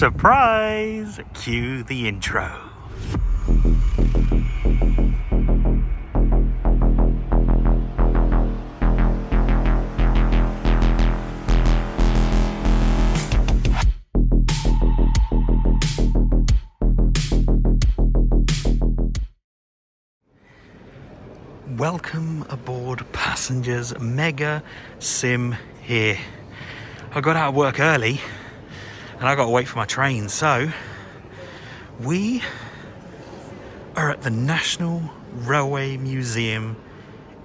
Surprise! Cue the intro. Welcome aboard, passengers. Mega Sim here. I got out of work early and I got to wait for my train, so we are at the National Railway Museum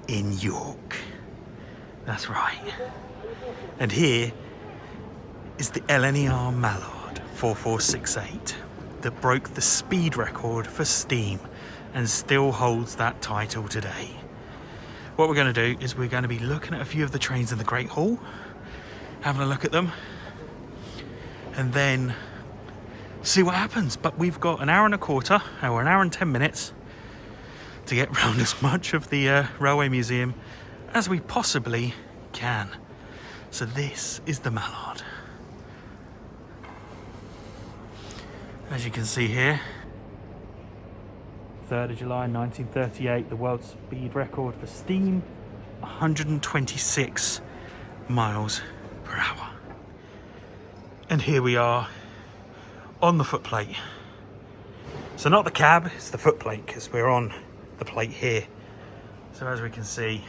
in York. That's right. And here is the LNER Mallard 4468 that broke the speed record for steam and still holds that title today. What we're going to do is we're going to be looking at a few of the trains in the Great Hall, having a look at them, and then see what happens. But we've got an hour and a quarter, or an hour and 10 minutes to get round as much of the Railway Museum as we possibly can. So this is the Mallard. As you can see here, 3rd of July 1938, the world speed record for steam, 126 miles per hour. And here we are on the footplate. So not the cab, it's the footplate, because we're on the plate here. So as we can see,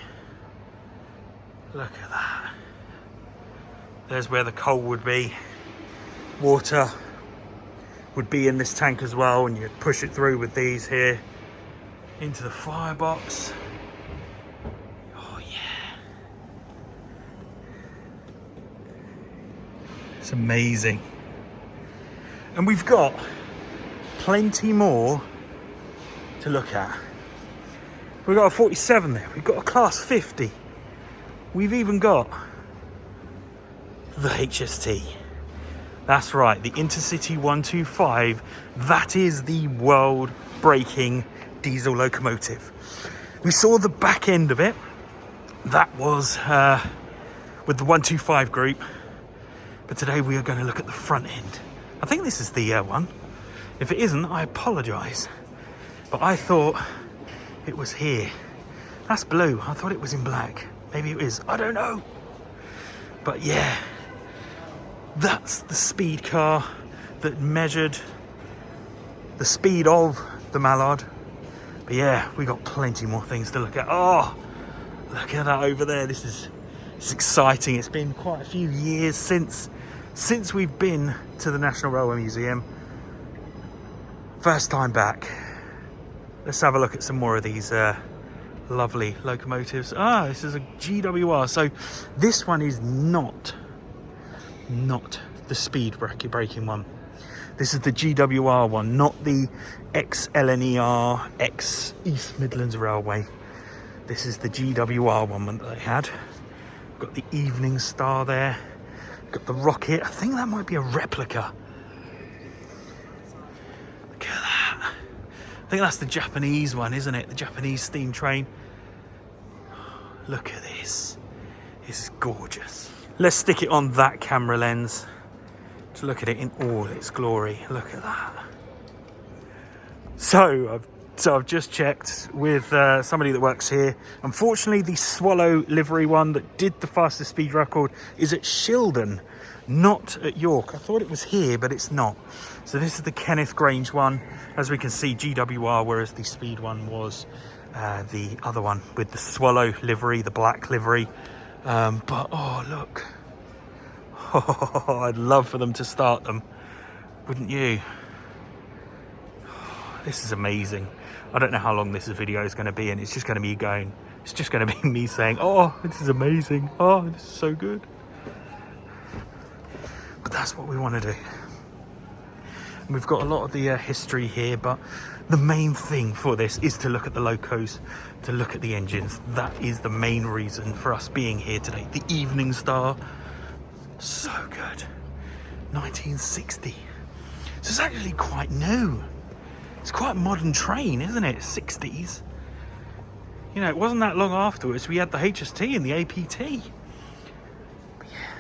look at that. There's where the coal would be. Water would be in this tank as well, and you'd push it through with these here into the firebox. Oh yeah, it's amazing. And we've got plenty more to look at. We've got a 47 there, we've got a class 50, we've even got the HST. That's right, the Intercity 125. That is the world-breaking diesel locomotive. We saw the back end of it. That was with the 125 group. But today we are going to look at the front end. I think this is the one. If it isn't, I apologise. But I thought it was here. That's blue. I thought it was in black. Maybe it is. I don't know. But yeah. That's the speed car that measured the speed of the Mallard. But yeah, we got plenty more things to look at. Oh, look at that over there. It's exciting. It's been quite a few years since we've been to the National Railway Museum. First time back. Let's have a look at some more of these lovely locomotives. Ah, this is a GWR. So this one is not the speed breaking one. This is the GWR one, not the ex-LNER, ex-East Midlands Railway. This is the GWR one that they had. Got the Evening Star there. Got the Rocket. I think that might be a replica. Look at that. I think that's the Japanese one, isn't it? The Japanese steam train. Look at this. This is gorgeous. Let's stick it on that camera lens to look at it in all its glory. Look at that. So I've just checked with somebody that works here. Unfortunately, the Swallow livery one that did the fastest speed record is at Shildon, not at York. I thought it was here, but it's not. So this is the Kenneth Grange one. As we can see, GWR, whereas the speed one was the other one with the Swallow livery, the black livery. But oh look, oh, I'd love for them to start them, wouldn't you? Oh, this is amazing. I don't know how long this video is going to be, and it's just going to be going, it's just going to be me saying, oh, this is amazing, oh, this is so good. But that's what we want to do. And we've got a lot of the history here, but the main thing for this is to look at the locos, to look at the engines. That is the main reason for us being here today. The Evening Star, so good. 1960. So it's actually quite new. It's quite a modern train, isn't it? 60s. You know, it wasn't that long afterwards we had the HST and the APT. But yeah.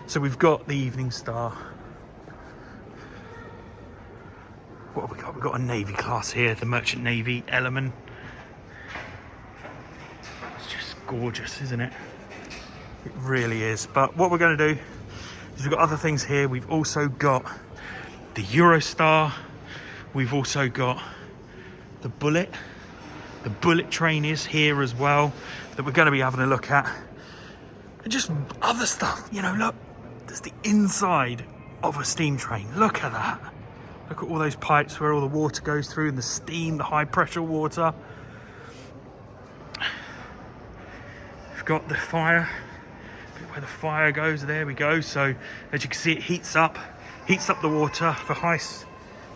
So we've got the Evening Star. we've got a Navy class here, the Merchant Navy element. It's just gorgeous, isn't it? It really is. But what we're going to do is we've got other things here. We've also got the Eurostar. We've also got the Bullet. The Bullet train is here as well, that we're going to be having a look at. And just other stuff, you know, look, there's the inside of a steam train. Look at that. Look at all those pipes where all the water goes through, and the steam, the high pressure water. We've got the fire, where the fire goes, there we go. So as you can see, it heats up the water for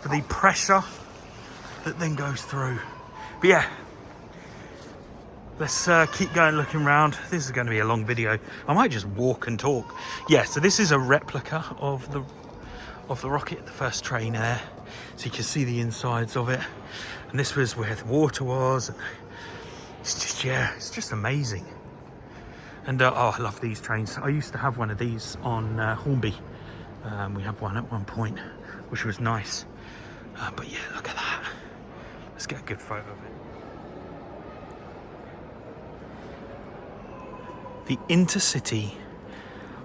the pressure that then goes through. But yeah, let's keep going, looking around. This is going to be a long video. I might just walk and talk. Yeah, so this is a replica of the rocket, the first train there. So you can see the insides of it. And this was where the water was. And it's just, yeah, it's just amazing. And oh, I love these trains. I used to have one of these on Hornby. We had one at one point, which was nice. But yeah, look at that. Let's get a good photo of it. The Intercity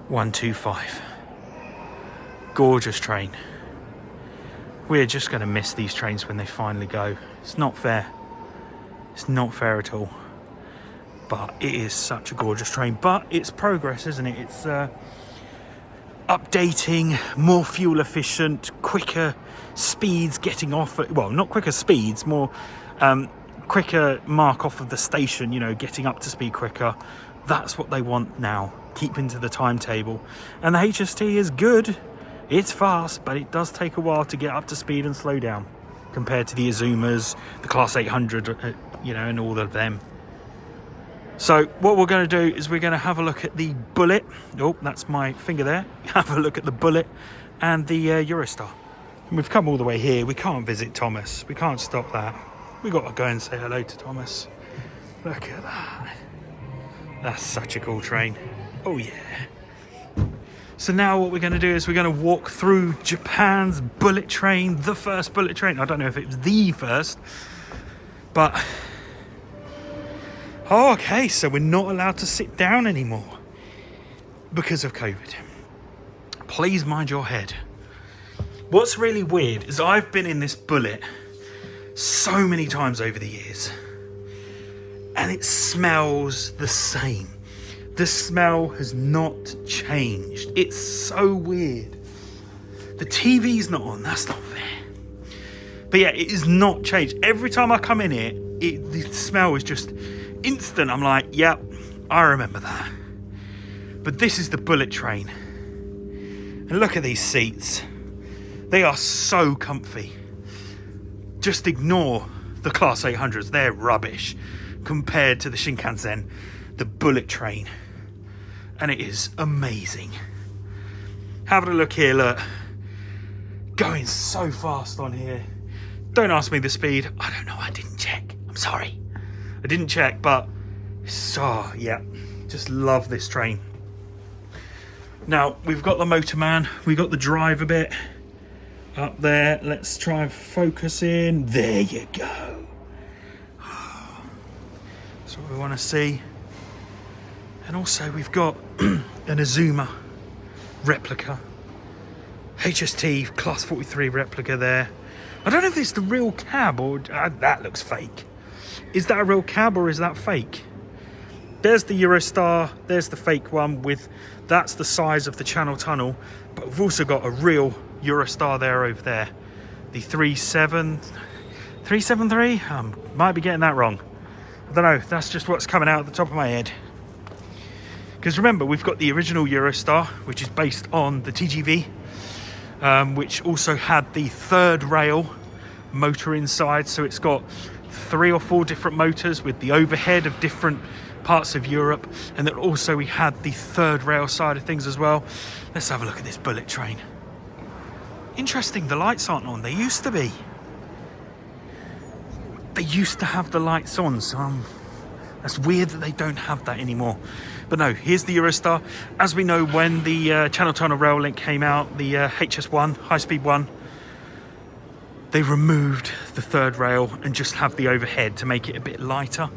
125. Gorgeous train. We're just going to miss these trains when they finally go. It's not fair. It's not fair at all. But it is such a gorgeous train. But it's progress, isn't it? It's updating, more fuel efficient, quicker speeds getting off at, well, not quicker speeds, more quicker mark off of the station, you know, getting up to speed quicker. That's what they want now, keeping to the timetable. And the HST is good. It's fast, but it does take a while to get up to speed and slow down compared to the Azumas, the Class 800, you know, and all of them. So what we're going to do is we're going to have a look at the Bullet. Oh, that's my finger there. Have a look at the Bullet and the Eurostar. And we've come all the way here. We can't visit Thomas. We can't stop that. We've got to go and say hello to Thomas. Look at that. That's such a cool train. Oh yeah. So now what we're going to do is we're going to walk through Japan's bullet train, the first bullet train. I don't know if it was the first, but... Oh, okay, so we're not allowed to sit down anymore because of COVID. Please mind your head. What's really weird is I've been in this bullet so many times over the years, and it smells the same. The smell has not changed. It's so weird. The TV's not on, that's not fair. But yeah, it is not changed. Every time I come in here, the smell is just instant. I'm like, yep, I remember that. But this is the bullet train. And look at these seats. They are so comfy. Just ignore the Class 800s. They're rubbish compared to the Shinkansen, the bullet train. And it is amazing. Having a look here, look. Going so fast on here. Don't ask me the speed. I don't know, I didn't check. I'm sorry. I didn't check, but so, yeah. Just love this train. Now, we've got the motorman. We've got the driver bit up there. Let's try and focus in. There you go. That's what we want to see. And also we've got an Azuma replica. HST Class 43 replica there. I don't know if it's the real cab or... that looks fake. Is that a real cab or is that fake? There's the Eurostar. There's the fake one with... That's the size of the Channel Tunnel. But we've also got a real Eurostar there over there. The 373? Might be getting that wrong. I don't know. That's just what's coming out at the top of my head. Because remember, we've got the original Eurostar, which is based on the TGV, which also had the third rail motor inside. So it's got 3 or 4 different motors with the overhead of different parts of Europe. And then also we had the third rail side of things as well. Let's have a look at this bullet train. Interesting, the lights aren't on. They used to be. They used to have the lights on, so that's weird that they don't have that anymore. But no, here's the Eurostar. As we know, when the Channel Tunnel Rail Link came out, the HS1, high-speed one, they removed the third rail and just have the overhead to make it a bit lighter.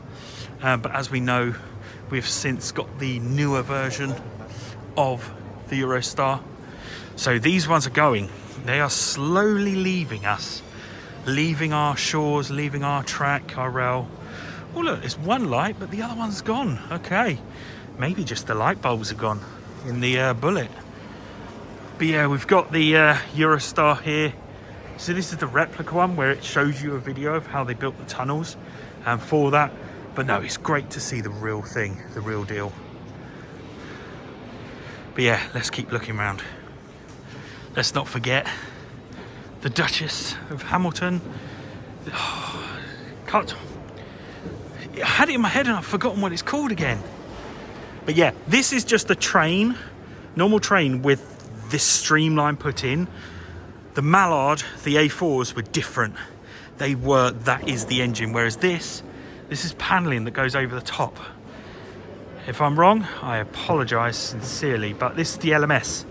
But as we know, we've since got the newer version of the Eurostar. So these ones are going. They are slowly leaving us, leaving our shores, leaving our track, our rail. Oh look, there's one light, but the other one's gone. Okay, maybe just the light bulbs are gone in the bullet. But yeah, we've got the Eurostar here. So this is the replica one where it shows you a video of how they built the tunnels for that. But no, it's great to see the real thing, the real deal. But yeah, let's keep looking around. Let's not forget the Duchess of Hamilton. Oh, I had it in my head and I've forgotten what it's called again. But yeah, this is just a train, normal train with this streamline put in. The Mallard, the A4s were different. That is the engine, whereas this is paneling that goes over the top. If I'm wrong, I apologize sincerely, but this is the LMS.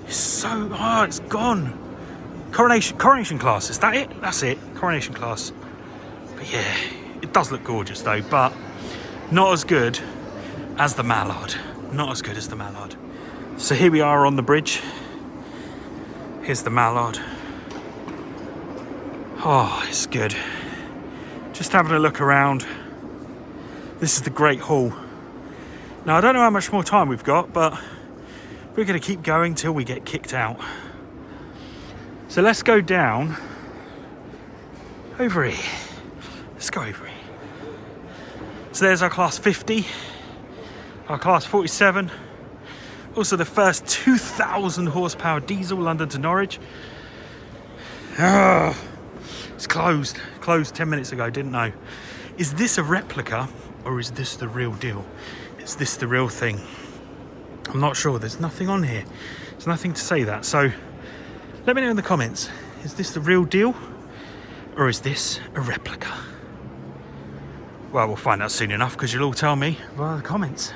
It's gone. Coronation class, is that it? That's it, coronation class. But yeah, it does look gorgeous though, but not as good as the Mallard. Not as good as the Mallard. So here we are on the bridge. Here's the Mallard. Oh, it's good. Just having a look around. This is the Great Hall. Now, I don't know how much more time we've got, but we're going to keep going till we get kicked out. So let's go down over here. Let's go over here. So there's our class 50, our class 47. Also the first 2,000 horsepower diesel London to Norwich. It's closed 10 minutes ago, didn't know. Is this a replica or is this the real deal? Is this the real thing? I'm not sure, there's nothing on here. There's nothing to say that. So let me know in the comments, is this the real deal or is this a replica? Well, we'll find out soon enough because you'll all tell me via the comments.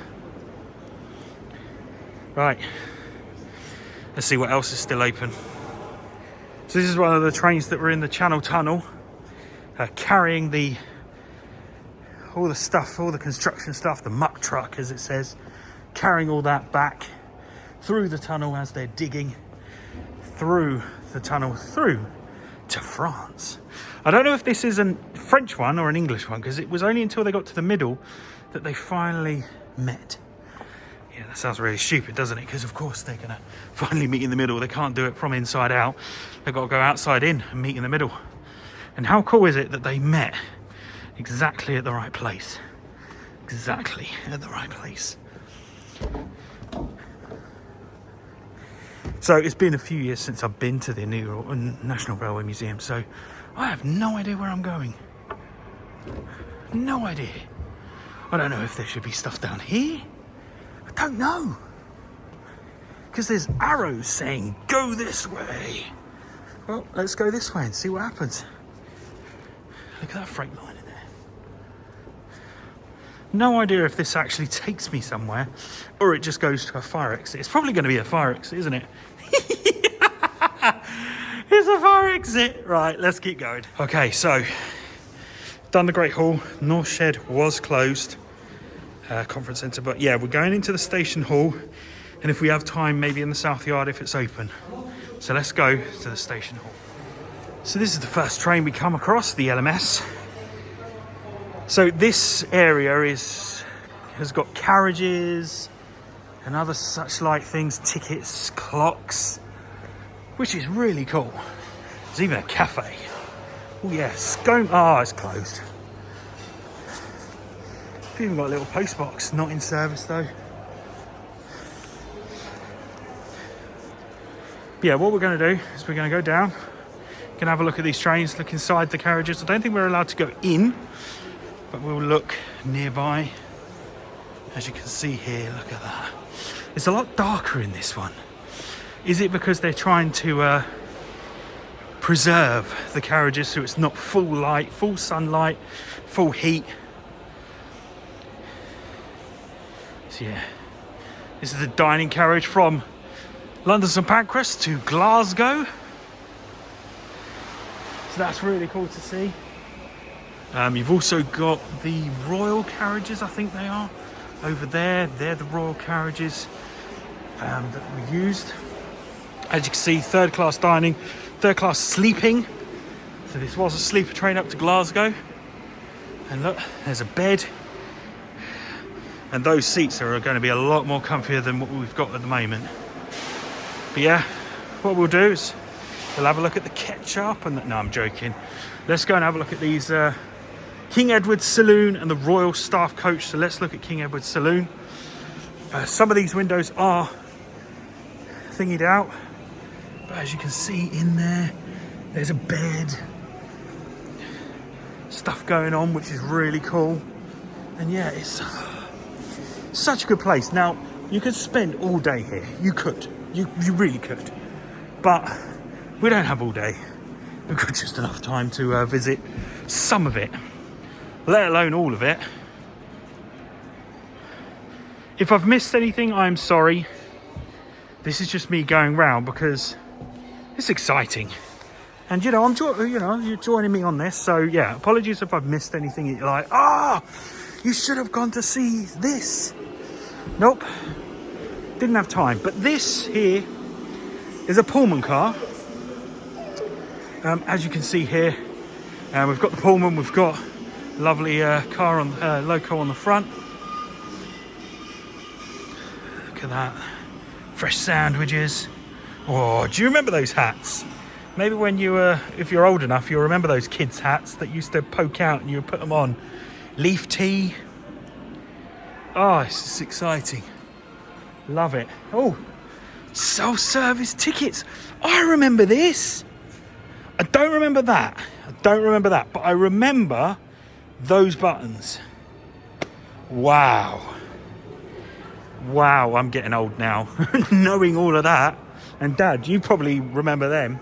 Right, let's see what else is still open. So this is one of the trains that were in the Channel Tunnel, carrying all the stuff, all the construction stuff, the muck truck as it says, carrying all that back through the tunnel as they're digging through the tunnel through to France. I don't know if this is a French one or an English one because it was only until they got to the middle that they finally met. Yeah, that sounds really stupid, doesn't it? Because of course they're gonna finally meet in the middle. They can't do it from inside out. They've got to go outside in and meet in the middle. And how cool is it that they met exactly at the right place? Exactly at the right place. So it's been a few years since I've been to the new National Railway Museum, so I have no idea where I'm going. No idea. I don't know if there should be stuff down here. I don't know. Because there's arrows saying, go this way. Well, let's go this way and see what happens. Look at that freight line in there. No idea if this actually takes me somewhere or it just goes to a fire exit. It's probably going to be a fire exit, isn't it? It's a fire exit. Right, let's keep going. Okay, so done the Great Hall. North Shed was closed. Conference centre, but yeah, we're going into the station hall, and if we have time, maybe in the South Yard if it's open. So let's go to the station hall. So this is the first train we come across, the LMS. So this area has got carriages and other such like things, tickets, clocks, which is really cool. There's even a cafe. Oh yes, it's closed. We've even got a little post box, not in service though. But yeah, what we're going to do is we're going to go down, going to have a look at these trains, look inside the carriages. I don't think we're allowed to go in, but we'll look nearby. As you can see here, look at that. It's a lot darker in this one. Is it because they're trying to preserve the carriages so it's not full light, full sunlight, full heat? So yeah, this is the dining carriage from London St Pancras to Glasgow. So that's really cool to see. You've also got the royal carriages, I think they are, over there. They're the royal carriages that we used. As you can see, third class dining, third class sleeping. So this was a sleeper train up to Glasgow. And look, there's a bed. And those seats are going to be a lot more comfier than what we've got at the moment. But yeah, what we'll do is we'll have a look at the ketchup and no, I'm joking. Let's go and have a look at these King Edward's Saloon and the Royal Staff Coach. So let's look at King Edward's Saloon. Some of these windows are thingied out, but as you can see in there, there's a bed, stuff going on, which is really cool. And yeah, it's such a good place. Now, you could spend all day here. You could. You really could. But we don't have all day. We've got just enough time to visit some of it, let alone all of it. If I've missed anything, I'm sorry. This is just me going round because it's exciting. And you know, you're joining me on this. So yeah, apologies if I've missed anything. You're like, you should have gone to see this. Nope, didn't have time. But this here is a Pullman car. As you can see here, we've got the Pullman, we've got a lovely car on loco on the front. Look at that, fresh sandwiches. Oh, do you remember those hats? Maybe when you were, if you're old enough, you'll remember those kids' hats that used to poke out and you would put them on. Leaf tea. Oh, it's just exciting. Love it. Oh, self-service tickets. I remember this. I don't remember that. But I remember those buttons. Wow, I'm getting old now. Knowing all of that. And Dad, you probably remember them.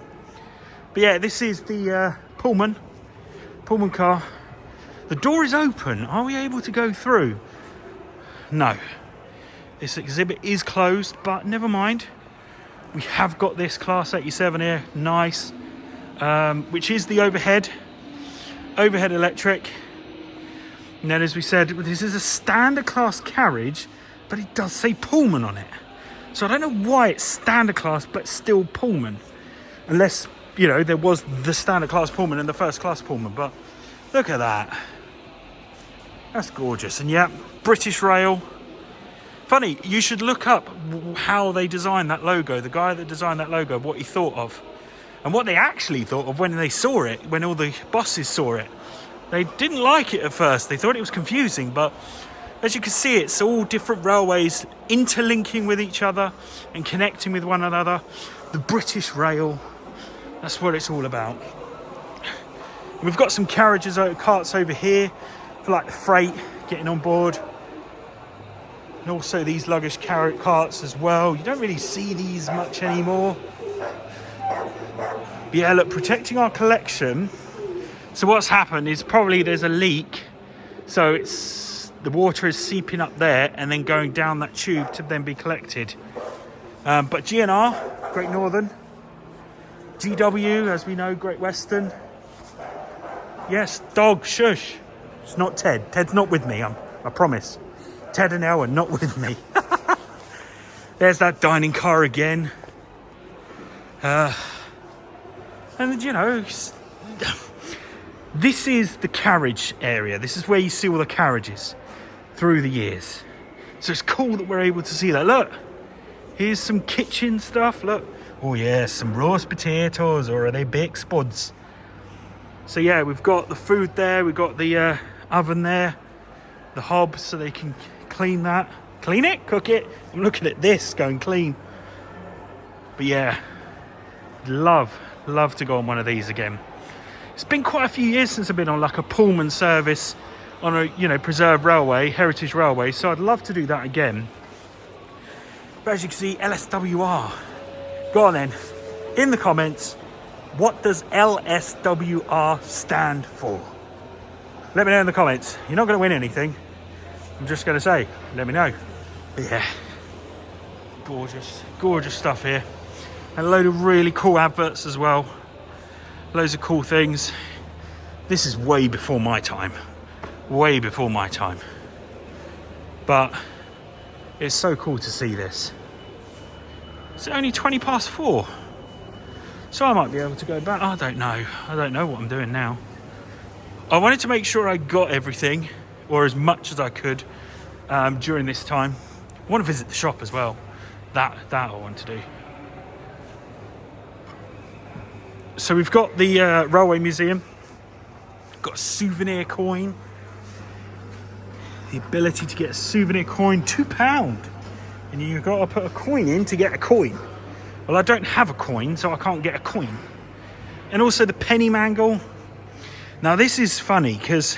But yeah, this is the Pullman car. The door is open. Are we able to go through? No. This exhibit is closed, but never mind. We have got this Class 87 here. Nice. Which is the overhead electric. And then, as we said, this is a standard class carriage, but it does say Pullman on it. So I don't know why it's standard class, but still Pullman. Unless, you know, there was the standard class Pullman and the first class Pullman. But look at that. That's gorgeous. And yeah, British Rail. Funny, you should look up how they designed that logo. The guy that designed that logo, what he thought of. And what they actually thought of when they saw it, when all the bosses saw it. They didn't like it at first. They thought it was confusing, but as you can see, it's all different railways interlinking with each other and connecting with one another. The British Rail, that's what it's all about. We've got some carriages, carts over here for like the freight, getting on board. And also these luggage carts as well. You don't really see these much anymore. But yeah, look, protecting our collection. So what's happened is probably there's a leak. So the water is seeping up there and then going down that tube to then be collected. But GNR, Great Northern. GW, as we know, Great Western. Yes, dog, shush. It's not Ted. Ted's not with me, I promise. Ted and Elle are not with me. There's that dining car again. And, you know, this is the carriage area. This is where you see all the carriages through the years. So it's cool that we're able to see that. Look, here's some kitchen stuff. Look. Oh, yeah, some roast potatoes, or are they baked spuds? So, yeah, we've got the food there. We've got the oven there. The hob, so they can clean that. Clean it? Cook it? I'm looking at this going clean. But, yeah, love to go on one of these again. It's been quite a few years since I've been on like a Pullman service on a, you know, preserved railway, heritage railway, so I'd love to do that again. But as you can see, LSWR. Go on then, in the comments, what does LSWR stand for? Let me know in the comments. You're not going to win anything. I'm just going to say, let me know. But yeah, gorgeous. Gorgeous stuff here. And a load of really cool adverts as well. Loads of cool things. This is way before my time. Way before my time. But it's so cool to see this. It's only 4:20. So I might be able to go back. I don't know. I don't know what I'm doing now. I wanted to make sure I got everything, or as much as I could, during this time. I want to visit the shop as well. That I want to do. So we've got the Railway Museum. Got a souvenir coin. The ability to get a souvenir coin, £2. And you've got to put a coin in to get a coin. Well, I don't have a coin, so I can't get a coin. And also the penny mangle. Now this is funny because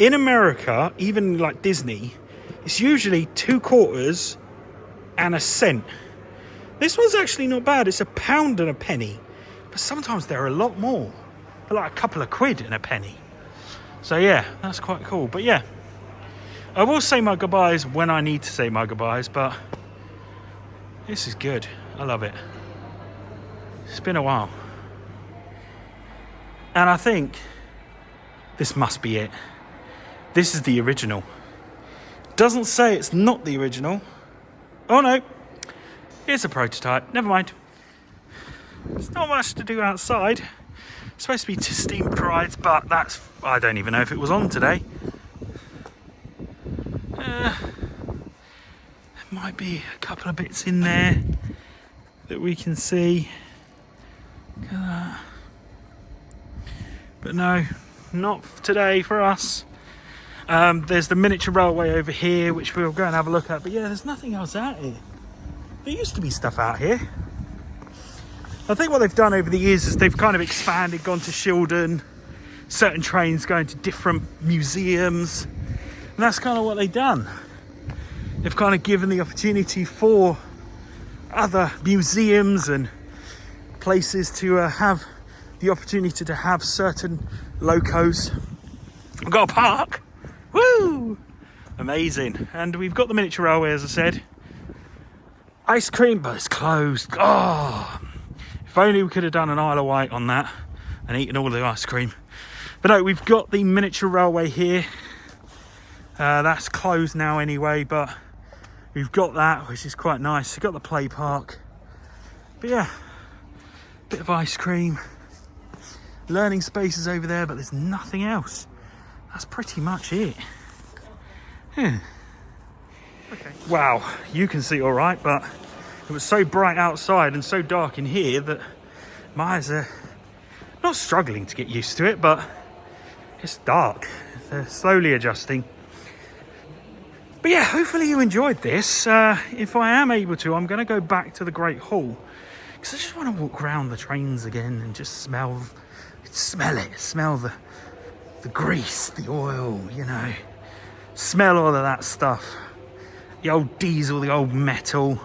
in America, even like Disney, it's usually 2 quarters and a cent. This one's actually not bad. It's £1 and a penny. But sometimes they're a lot more. They're like a couple of quid and a penny. So yeah, that's quite cool. But yeah, I will say my goodbyes when I need to say my goodbyes, but this is good. I love it. It's been a while. And I think this must be it. This is the original. Doesn't say it's not the original. Oh no, it's a prototype. Never mind. There's not much to do outside. It's supposed to be steamed rides, but that's, I don't even know if it was on today. There might be a couple of bits in there that we can see. Look at that. But no, not today for us. There's the miniature railway over here, which we'll go and have a look at. But yeah, there's nothing else out here. There used to be stuff out here. I think what they've done over the years is they've kind of expanded, gone to Shildon, certain trains going to different museums. And that's kind of what they've done. They've kind of given the opportunity for other museums and places to have the opportunity to have certain locos. We've got a park. Woo! Amazing. And we've got the miniature railway, as I said. Ice cream, but it's closed. Oh, if only we could have done an Isle of Wight on that and eaten all the ice cream. But no, we've got the miniature railway here. That's closed now anyway, but we've got that, which is quite nice. We've got the play park. But yeah, bit of ice cream. Learning spaces over there, but there's nothing else. That's pretty much it. Yeah. Okay. Wow, you can see all right, but it was so bright outside and so dark in here that my eyes are not struggling to get used to it, but it's dark. They're slowly adjusting. But yeah, hopefully you enjoyed this. If I am able to, I'm going to go back to the Great Hall because I just want to walk around the trains again and just smell it, smell the grease, the oil, you know, smell all of that stuff. The old diesel, the old metal.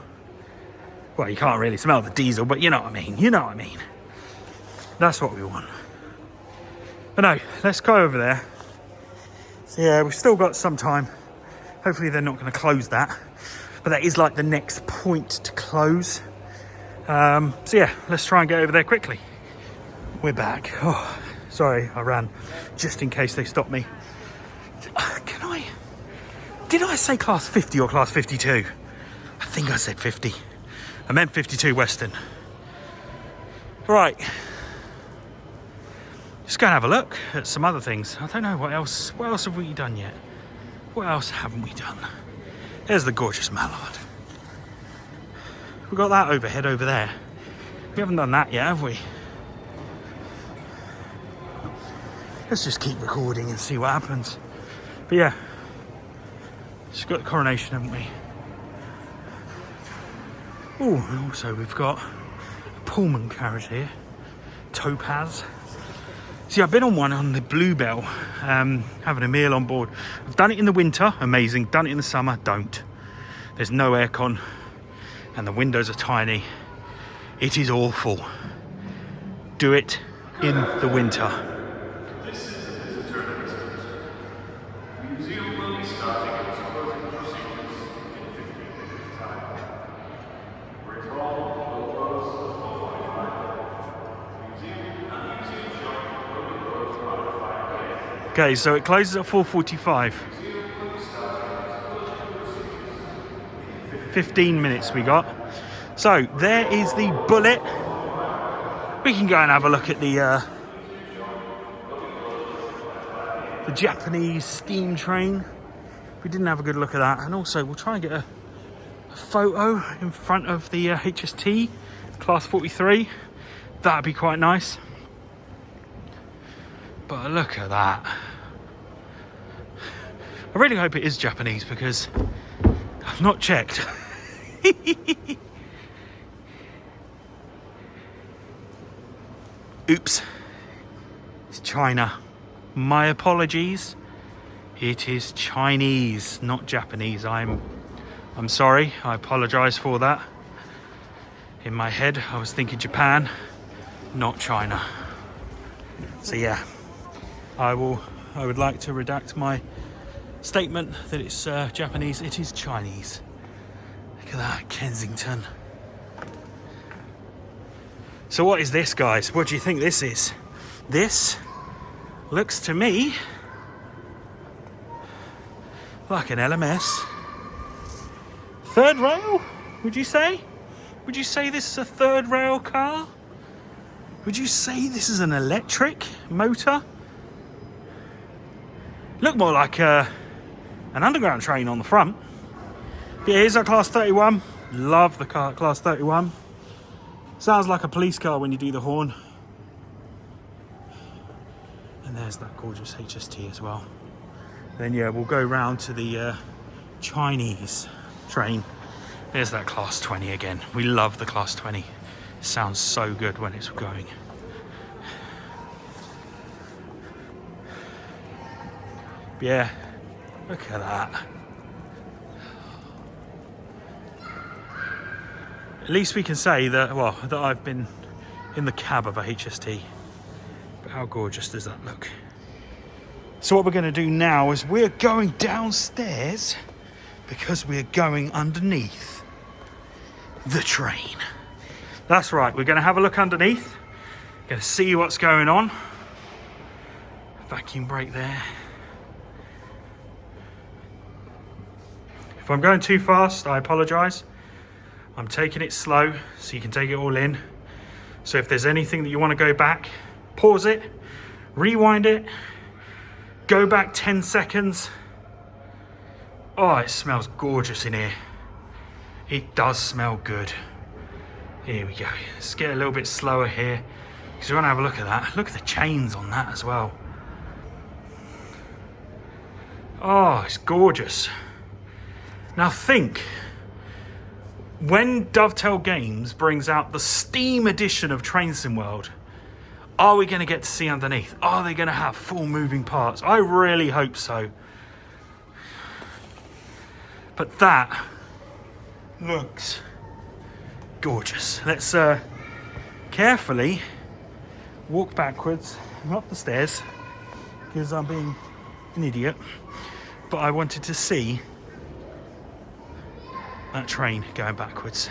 Well, you can't really smell the diesel, but you know what I mean. You know what I mean. That's what we want. But no, let's go over there. So yeah, we've still got some time. Hopefully they're not going to close that. But that is like the next point to close. So yeah, let's try and get over there quickly. We're back. Oh, sorry, I ran just in case they stop me. Did I say class 50 or class 52? I think I said 50. I meant 52 Western. Right. Just go and have a look at some other things. I don't know what else. What else have we done yet? What else haven't we done? There's the gorgeous mallard. We've got that overhead over there. We haven't done that yet, have we? Let's just keep recording and see what happens. But yeah. Just got the coronation, haven't we? Oh, and also we've got a Pullman carriage here. Topaz. See, I've been on one on the Bluebell, having a meal on board. I've done it in the winter, amazing. Done it in the summer, don't. There's no aircon and the windows are tiny. It is awful. Do it in the winter. This is the visitor announcement. The museum will be starting its closing proceedings in 15 minutes' time. Okay, so it closes at 4:45. 15 minutes we got. So there is the bullet. We can go and have a look at the Japanese steam train. We didn't have a good look at that, and also we'll try and get a photo in front of the HST class 43. That'd be quite nice. But look at that. I really hope it is Japanese because I've not checked. Oops, it's China. My apologies. It is Chinese, not Japanese. I'm sorry. I apologize for that. In my head, I was thinking Japan, not China. So yeah, I would like to redact my statement that it's Japanese. It is Chinese. Look at that, Kensington. So what is this, guys? What do you think this is? This looks to me like an LMS. Third rail, would you say? Would you say this is a third rail car? Would you say this is an electric motor? Look more like an underground train on the front. But yeah, here's our class 31. Love the car, class 31. Sounds like a police car when you do the horn. And there's that gorgeous HST as well. Then yeah, we'll go round to the Chinese train. There's that class 20 again. We love the class 20. Sounds so good when it's going. But yeah, look at that. At least we can say that, well, that I've been in the cab of a HST. But how gorgeous does that look? So what we're going to do now is we're going downstairs because we're going underneath the train. That's right, we're going to have a look underneath. Going to see what's going on. Vacuum brake there. If I'm going too fast, I apologise. I'm taking it slow so you can take it all in. So if there's anything that you want to go back, pause it, rewind it, go back 10 seconds. Oh, it smells gorgeous in here. It does smell good. Here we go. Let's get a little bit slower here because we want to have a look at that. Look at the chains on that as well. Oh, it's gorgeous. Now think, when Dovetail Games brings out the Steam edition of Train Sim World, are we going to get to see underneath? Are they going to have full moving parts? I really hope so. But that looks gorgeous. Let's carefully walk backwards and up the stairs because I'm being an idiot. But I wanted to see that train going backwards.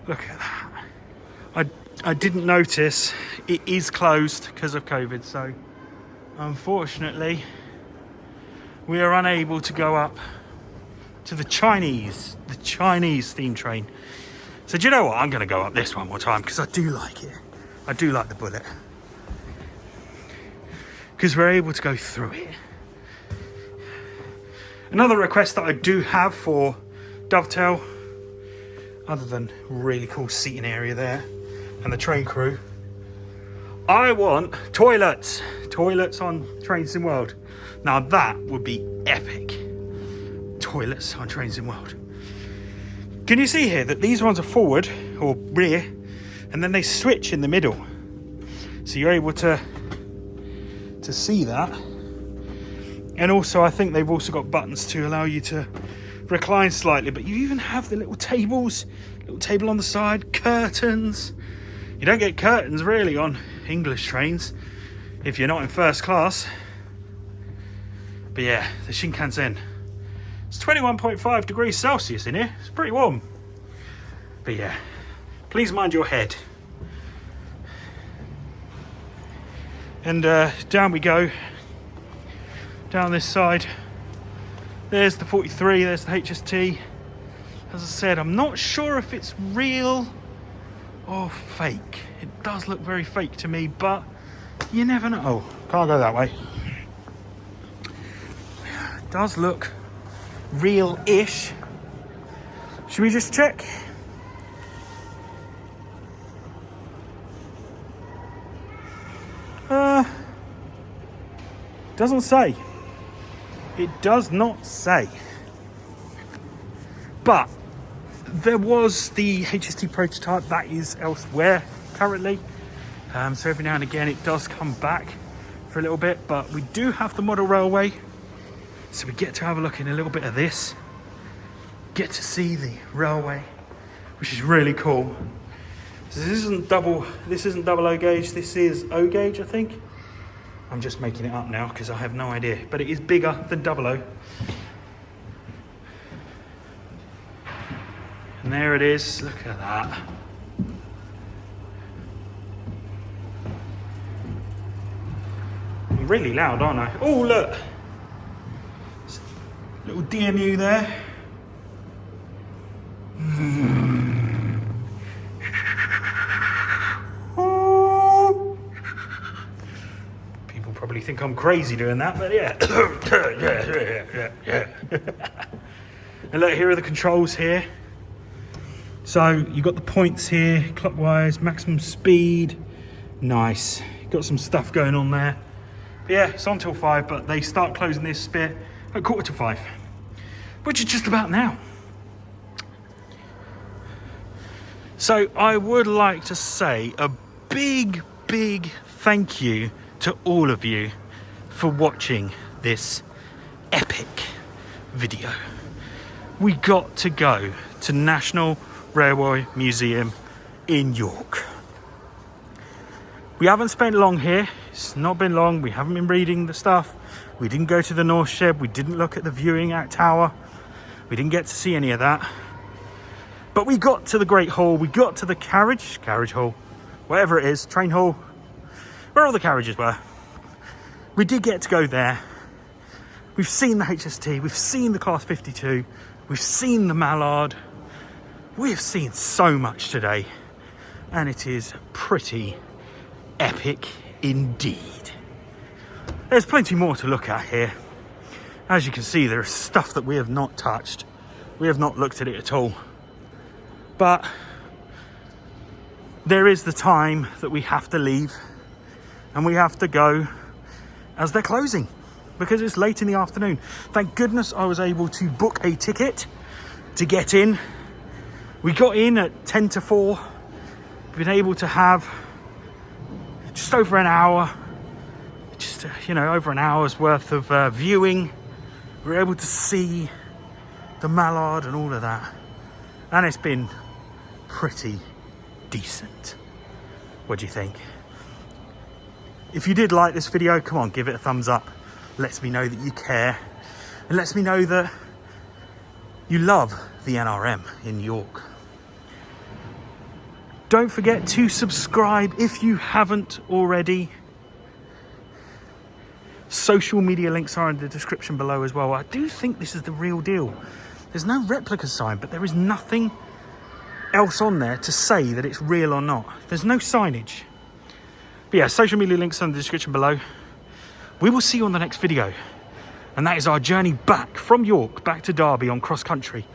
Look at that. I didn't notice it is closed because of COVID, so unfortunately we are unable to go up to the Chinese steam train. So do you know what? I'm going to go up this one more time because I do like it. I do like the bullet because we're able to go through it. Another request that I do have for Dovetail, other than really cool seating area there and the train crew, I want toilets on Train Sim World. Now that would be epic. Toilets on Train Sim World. Can you see here that these ones are forward or rear and then they switch in the middle, so you're able to see that. And also I think they've also got buttons to allow you to recline slightly, but you even have the little tables, little table on the side, curtains. You don't get curtains really on English trains if you're not in first class. But yeah, the Shinkansen, it's 21.5 degrees Celsius in here. It's pretty warm. But yeah, please mind your head. And down we go down this side. There's the 43, there's the HST. As I said, I'm not sure if it's real or fake. It does look very fake to me, but you never know. Oh, can't go that way. It does look real-ish. Should we just check? Doesn't say. It does not say. But there was the HST prototype that is elsewhere currently. So every now and again it does come back for a little bit, but we do have the model railway. So we get to have a look in a little bit of this. Get to see the railway, which is really cool. So this isn't double O gauge, this is O gauge, I think. I'm just making it up now because I have no idea, but it is bigger than double O. And there it is, look at that. I'm really loud, aren't I? Oh, look. Little DMU there. People probably think I'm crazy doing that, but yeah. yeah. And look, here are the controls here. So you've got the points here, clockwise, maximum speed. Nice. Got some stuff going on there. But yeah, it's on till 5, but they start closing this bit at 5:15, which is just about now. So I would like to say a big thank you to all of you for watching this epic video. We got to go to National Railway Museum in York. We haven't spent long here. It's not been long. We haven't been reading the stuff. We didn't go to the North Shed. We didn't look at the viewing at Tower. We didn't get to see any of that. But we got to the Great Hall. We got to the carriage hall, whatever it is, train hall, where all the carriages were. We did get to go there. We've seen the HST. We've seen the Class 52. We've seen the Mallard. We've seen so much today, and it is pretty epic indeed. There's plenty more to look at here. As you can see, there is stuff that we have not touched. We have not looked at it at all. But there is the time that we have to leave, and we have to go as they're closing because it's late in the afternoon. Thank goodness I was able to book a ticket to get in. We got in at 10 to 4. We've been able to have just over an hour, over an hour's worth of viewing. We were able to see the Mallard and all of that. And it's been pretty decent. What do you think? If you did like this video, come on, give it a thumbs up. Lets me know that you care. It lets me know that you love the NRM in York. Don't forget to subscribe if you haven't already. Social media links are in the description below as well. I do think this is the real deal. There's no replica sign, but there is nothing else on there to say that it's real or not. There's no signage. But yeah, social media links are in the description below. We will see you on the next video. And that is our journey back from York, back to Derby on cross country.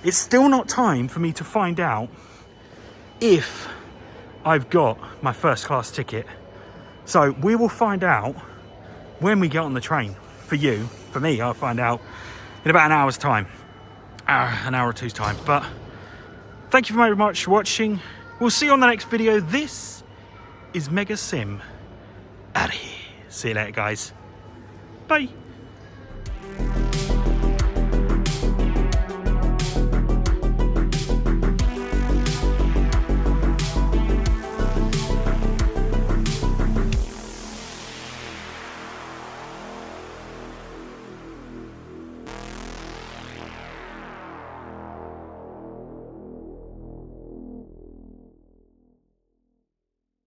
It's still not time for me to find out if I've got my first class ticket. So we will find out when we get on the train. For you, for me, I'll find out in about an hour's time. An hour or two's time. But thank you very much for watching. We'll see you on the next video. This is Mega Sim out of here. See you later, guys. Bye.